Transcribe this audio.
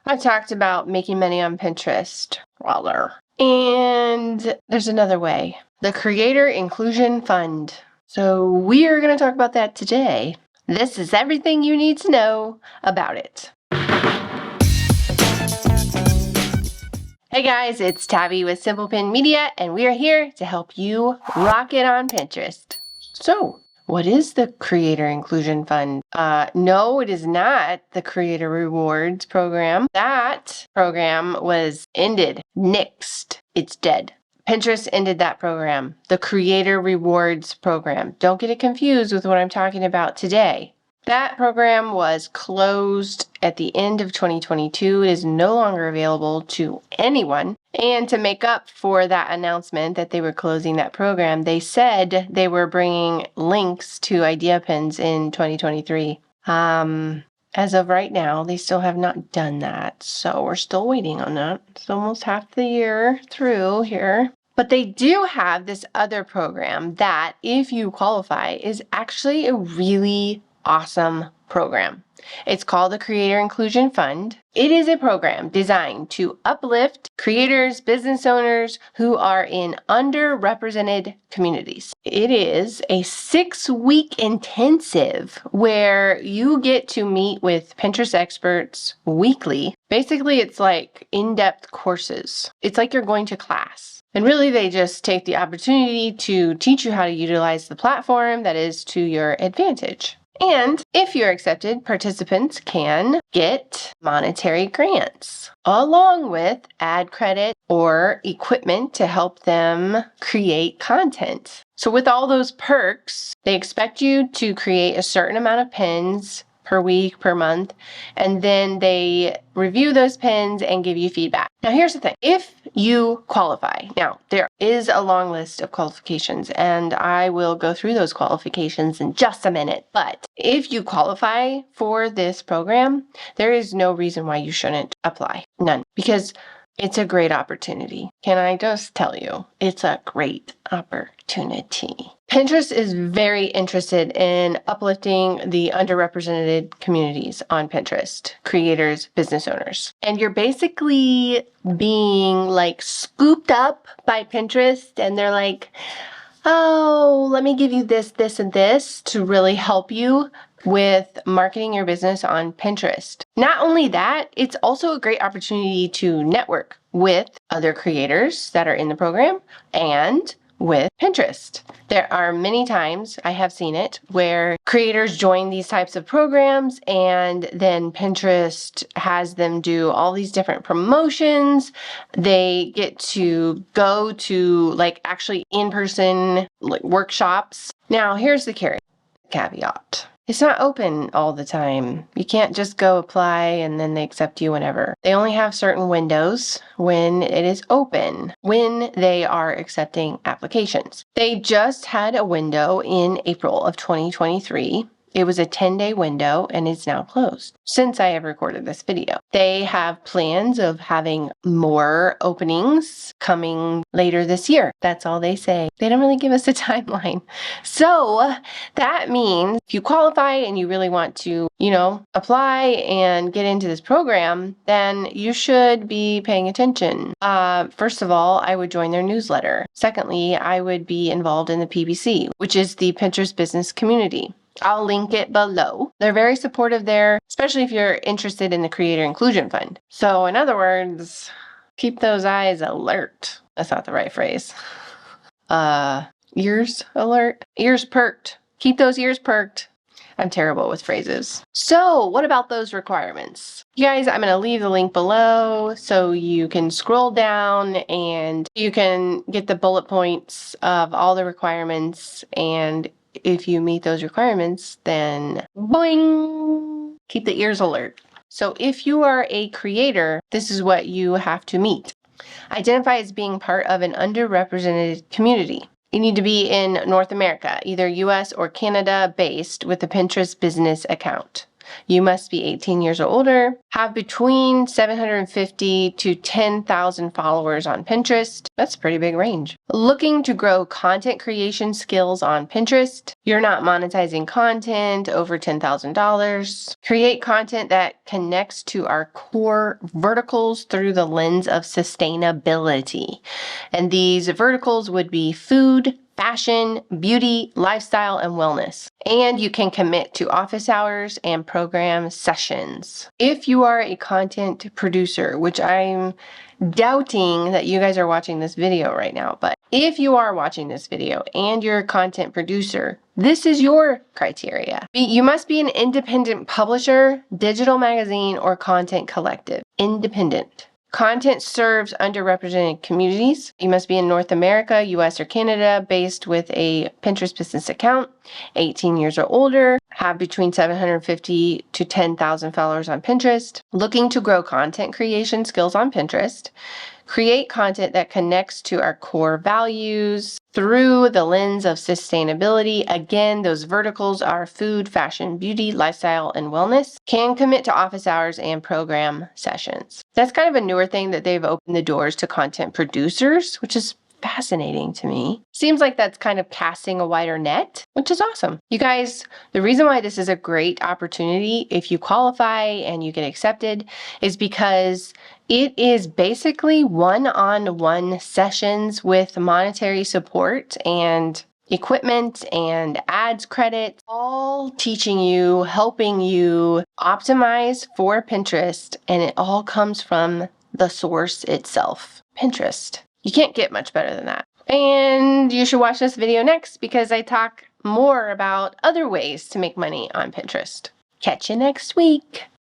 I talked about making money on Pinterest. And there's another way. The Creator Inclusion Fund. So we are going to talk about that today. This is everything you need to know about it. Hey guys, it's Tabby with Simple Pin Media, and we are here to help you rock it on Pinterest. So, what is the Creator Inclusion Fund? No, it is not the Creator Rewards program. That program was ended, nixed. It's dead. Pinterest ended that program, the Creator Rewards program. Don't get it confused with what I'm talking about today. That program was closed at the end of 2022. It is no longer available to anyone. And to make up for that announcement that they were closing that program, they said they were bringing links to idea pins in 2023. As of right now, they still have not done that. So we're still waiting on that. It's almost half the year through here. But they do have this other program that, if you qualify, is actually a really awesome program. It's called the Creator Inclusion Fund. It is a program designed to uplift creators, business owners who are in underrepresented communities. It is a 6-week intensive where you get to meet with Pinterest experts weekly. Basically, it's like in-depth courses. It's like you're going to class. And really, they just take the opportunity to teach you how to utilize the platform that is to your advantage. And if you're accepted, participants can get monetary grants along with ad credit or equipment to help them create content. So with all those perks, they expect you to create a certain amount of pins per week, per month, and then they review those pins and give you feedback. Now, here's the thing. If you qualify, now there is a long list of qualifications, and I will go through those qualifications in just a minute. But if you qualify for this program, there is no reason why you shouldn't apply. None. Because it's a great opportunity. Can I just tell you, it's a great opportunity. Pinterest is very interested in uplifting the underrepresented communities on Pinterest, creators, business owners. And you're basically being like scooped up by Pinterest, and they're like, oh, let me give you this, this, and this to really help you with marketing your business on Pinterest. Not only that, it's also a great opportunity to network with other creators that are in the program and with Pinterest. There are many times, I have seen it, where creators join these types of programs and then Pinterest has them do all these different promotions. They get to go to like actually in-person like workshops. Now, here's the caveat. It's not open all the time. You can't just go apply and then they accept you whenever. They only have certain windows when it is open, when they are accepting applications. They just had a window in April of 2023. It was a 10-day window and it's now closed since I have recorded this video. They have plans of having more openings coming later this year. That's all they say. They don't really give us a timeline. So that means if you qualify and you really want to, apply and get into this program, then you should be paying attention. First of all, I would join their newsletter. Secondly, I would be involved in the PBC, which is the Pinterest Business Community. I'll link it below. They're very supportive there, especially if you're interested in the Creator Inclusion Fund. So in other words, keep those eyes alert. That's not the right phrase. Ears alert? Ears perked. Keep those ears perked. I'm terrible with phrases. So what about those requirements? You guys, I'm going to leave the link below so you can scroll down and you can get the bullet points of all the requirements, and if you meet those requirements, then boing! Keep the ears alert. So if you are a creator, this is what you have to meet. Identify as being part of an underrepresented community. You need to be in North America, either US or Canada based with a Pinterest business account. You must be 18 years or older, have between 750 to 10,000 followers on Pinterest. That's a pretty big range. Looking to grow content creation skills on Pinterest. You're not monetizing content over $10,000. Create content that connects to our core verticals through the lens of sustainability. And these verticals would be food, fashion, beauty, lifestyle, and wellness. And you can commit to office hours and program sessions. If you are a content producer, which I'm doubting that you guys are watching this video right now, but if you are watching this video and you're a content producer, this is your criteria. You must be an independent publisher, digital magazine, or content collective. Independent. Content serves underrepresented communities. You must be in North America, US, or Canada, based with a Pinterest business account, 18 years or older, have between 750 to 10,000 followers on Pinterest, looking to grow content creation skills on Pinterest, create content that connects to our core values through the lens of sustainability. Again, those verticals are food, fashion, beauty, lifestyle, and wellness. Can commit to office hours and program sessions. That's kind of a newer thing that they've opened the doors to content producers, which is fascinating to me. Seems like that's kind of casting a wider net, which is awesome. You guys, the reason why this is a great opportunity if you qualify and you get accepted is because it is basically one-on-one sessions with monetary support and equipment and ads credit, all teaching you, helping you optimize for Pinterest, and it all comes from the source itself, Pinterest. You can't get much better than that. And you should watch this video next because I talk more about other ways to make money on Pinterest. Catch you next week.